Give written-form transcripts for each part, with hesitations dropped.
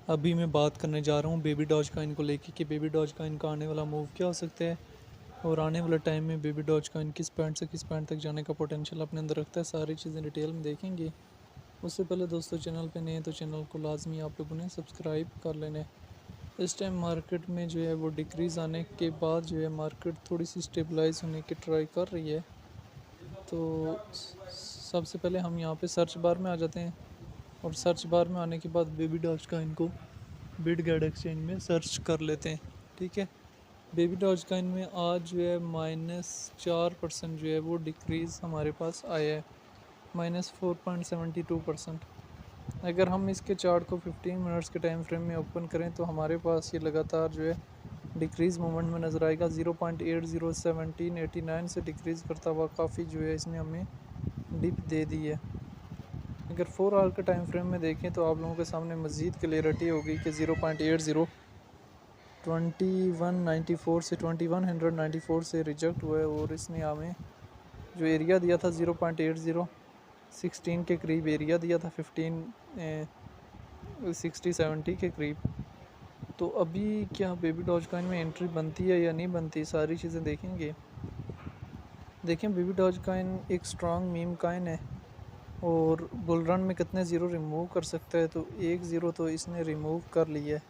अभी मैं बात करने जा रहा हूँ बेबी डॉज कॉइन को लेके कि बेबी डॉज कॉइन का आने वाला मूव क्या हो सकता है और आने वाला टाइम में बेबी डॉज कॉइन किस पॉइंट से किस पॉइंट तक जाने का पोटेंशियल अपने अंदर रखता है। सारी चीज़ें डिटेल में देखेंगे। उससे पहले दोस्तों, चैनल पे नए हैं तो चैनल को लाजमी आप लोगों ने सब्सक्राइब कर लेना है। इस टाइम मार्केट में जो है वो डिक्रीज़ आने के बाद जो है मार्केट थोड़ी सी स्टेबलाइज होने की ट्राई कर रही है। तो सबसे पहले हम यहाँ पे सर्च बार में आ जाते हैं और सर्च बार में आने के बाद बेबी डॉज कॉइन को बिटगेट एक्सचेंज में सर्च कर लेते हैं। ठीक है। बेबी डॉज कॉइन में आज जो है -4% जो है वो डिक्रीज़ हमारे पास आया है, -4.72%। अगर हम इसके चार्ट को 15 मिनट्स के टाइम फ्रेम में ओपन करें तो हमारे पास ये लगातार जो है डिक्रीज़ मोमेंट में नज़र आएगा। 0.801789 से डिक्रीज़ करता हुआ काफ़ी जो है इसने हमें डिप दे दी है। अगर 4 आवर के टाइम फ्रेम में देखें तो आप लोगों के सामने मज़ीद क्लियरिटी होगी कि 0.80 2194 से 2194 से रिजेक्ट हुआ है और इसने हमें जो एरिया दिया था 0.80 16 के करीब एरिया दिया था, 1560-70 के करीब। तो अभी क्या बेबी डॉज कॉइन में एंट्री बनती है या नहीं बनती, सारी चीज़ें देखेंगे। देखें, बेबी डॉज कॉइन एक स्ट्रॉन्ग मीम कॉइन है और बुल रन में कितने ज़ीरो रिमूव कर सकता है, तो एक ज़ीरो तो इसने रिमूव कर लिया है।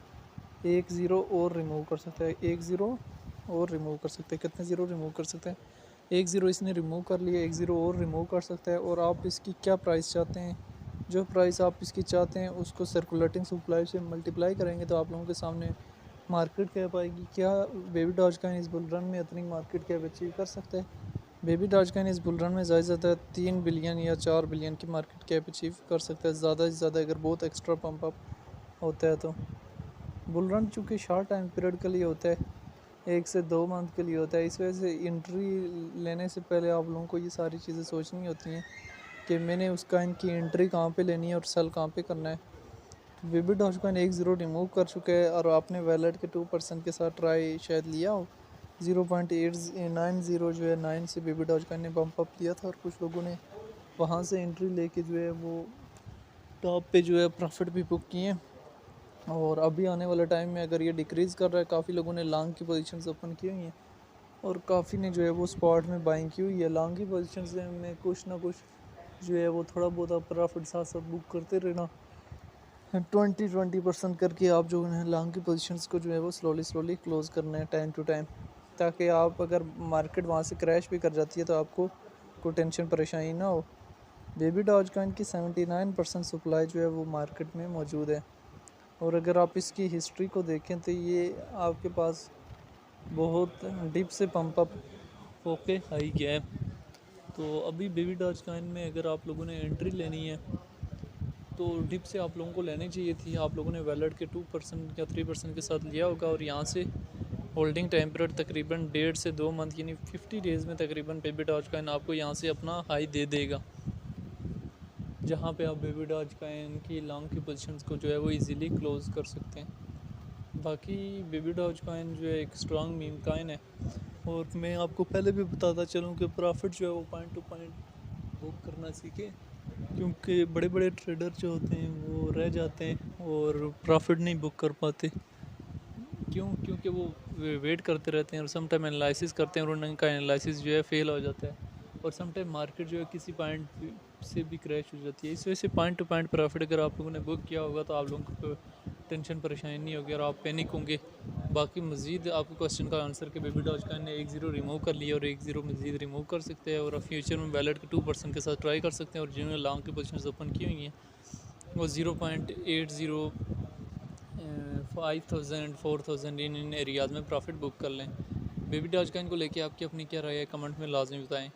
एक ज़ीरो और रिमूव कर सकता है, एक ज़ीरो और रिमूव कर सकते हैं। कितने ज़ीरो रिमूव कर सकते हैं? एक ज़ीरो इसने रिमूव कर लिया, एक ज़ीरो और रिमूव कर सकता है। और आप इसकी क्या प्राइस चाहते हैं, जो प्राइस आप इसकी चाहते हैं उसको सर्कुलेटिंग सप्लाई से मल्टीप्लाई करेंगे तो आप लोगों के सामने मार्केट कैप आएगी। क्या बेबी डॉज कॉइन इस बुल रन में इतनी मार्केट कैप अचीव कर सकता है? बेबी डॉज कॉइन इस बुल रन में ज़्यादा 3 बिलियन या 4 बिलियन की मार्केट कैप अचीव कर सकता है, ज़्यादा से ज़्यादा, अगर बहुत एक्स्ट्रा पंप अप होता है तो। बुल रन चूँकि शॉर्ट टाइम पीरियड के लिए होता है, 1 से 2 मंथ के लिए होता है, इस वजह से एंट्री लेने से पहले आप लोगों को ये सारी चीज़ें सोचनी होती हैं कि मैंने उसका इनकी एंट्री कहाँ पे लेनी है और सेल कहाँ पे करना है। तो baby doge coin 1 zero remove कर चुका है और आपने वैलेट के 2% के साथ ट्राई शायद लिया हो। 0.890 जो है 9 से बेबी डॉज कॉइन ने बम्प अप लिया था और कुछ लोगों ने वहाँ से एंट्री लेके जो है वो टॉप पे जो है प्रॉफिट भी बुक किए हैं। और अभी आने वाले टाइम में अगर ये डिक्रीज़ कर रहा है, काफ़ी लोगों ने लॉन्ग की पोजीशंस ओपन की हुई हैं और काफ़ी ने जो है वो स्पॉट में बाइंग की हुई है। लॉन्ग की पोजीशंस में कुछ ना कुछ जो है वो थोड़ा बहुत आप प्रॉफिट साथ साथ बुक करते रहना। 20% करके आप जो है लॉन्ग की पोजीशंस को जो है वो स्लोली क्लोज करना है टाइम टू टाइम, ताकि आप अगर मार्केट वहाँ से क्रैश भी कर जाती है तो आपको कोई टेंशन परेशानी ना हो। बेबी डॉज कॉइन की 79% सप्लाई जो है वो मार्केट में मौजूद है और अगर आप इसकी हिस्ट्री को देखें तो ये आपके पास बहुत डिप से पंप अप होके हाई गया है। तो अभी बेबी डॉज कॉइन में अगर आप लोगों ने एंट्री लेनी है तो डिप से आप लोगों को लेनी चाहिए थी। आप लोगों ने वैलेट के 2% या 3% के साथ लिया होगा और यहाँ से होल्डिंग टाइम पीरियड तकरीबन 1.5 से 2 मंथ यानी 50 डेज़ में तकरीबन बेबी डॉज कॉइन आपको यहाँ से अपना हाई दे देगा, जहाँ पे आप बेबी डॉज कॉइन की लॉन्ग की पोजीशंस को जो है वो इजीली क्लोज कर सकते हैं। बाकी बेबी डॉज कॉइन जो है एक स्ट्रॉन्ग मीम कॉइन है और मैं आपको पहले भी बताता चलूँ कि प्रॉफिट जो है वो पॉइंट टू पॉइंट बुक करना सीखे, क्योंकि बड़े बड़े ट्रेडर जो होते हैं वो रह जाते हैं और प्रॉफिट नहीं बुक कर पाते। क्योंकि वो वेट करते रहते हैं और सम टाइम एनालिसिस करते हैं और उनका एनालिसिस जो है फेल हो जाता है और सम टाइम मार्केट जो है किसी पॉइंट से भी क्रैश हो जाती है। इस वजह से पॉइंट टू पॉइंट प्रॉफिट अगर आप लोगों ने बुक किया होगा तो आप लोगों को टेंशन परेशानी नहीं होगी और आप पैनिक होंगे। बाकी मज़ीद आपके क्वेश्चन का आंसर कि बेबी डॉज कॉइन ने 1 ज़ीरो रिमूव कर लिया और 1 ज़ीरो मज़ीद रिमूव कर सकते हैं और फ्यूचर में वैलेट के 2% के साथ ट्राई कर सकते हैं और जिन्होंने लॉन्ग की पोजीशन ओपन की हुई हैं वो 0.80 5000 4000 इन एरियाज़ में प्रॉफिट बुक कर लें। बेबी डॉज कॉइन को लेके आपकी अपनी क्या राय है, कमेंट में लाजमी बताएं।